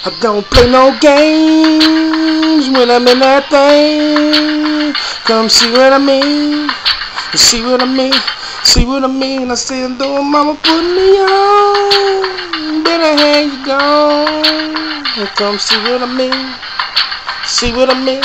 I don't play no games when I'm in that thing. Come see what I mean. See what I mean. See what I mean. I said, though mama put me on, better have you gone. Come see what I mean. See what I mean.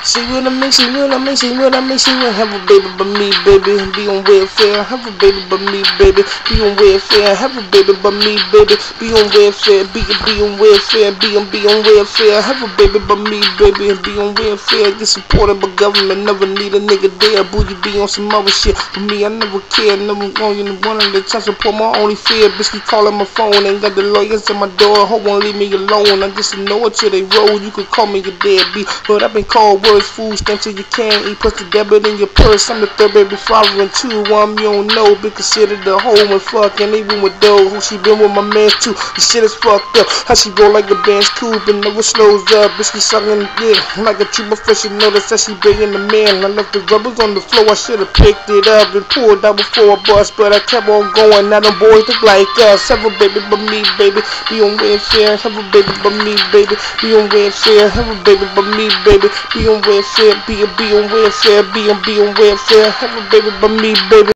See what I mean, see what I mean, see what I mean, see what. Have a baby by me, baby, be on welfare. Have a baby by me, baby, be on welfare. Have a baby by me, baby, be on welfare. Be on welfare, be on welfare. Have a baby by me, baby, be on welfare. Get supported by government, never need a nigga there. Boo, you be on some other shit. For me, I never care, never want you to one of the chance to support my only fear. Bitch, keep calling my phone, ain't got the lawyers at my door. Hope won't leave me alone. I just know it till they roll. You could call me a deadbeat, but I've been called worse. Food stamps till you can't eat, plus the debit in your purse. I'm the third baby father and two. One you don't know, be considered the home and fucking even with those who she been with my man too. The shit is fucked up. How she roll like a band's coupe and never slows up. Bitch, she sucking dick like a true professional. That says she bringing the man. I left the rubbers on the floor. I should've picked it up and pulled out before I bust, but I kept on going. Now them boys look like us. Have a baby by me, baby, be on welfare. Have a baby by me, baby, be on welfare. Have a baby by me, baby, be on welfare, be on welfare, be on welfare. Have a baby by me, baby.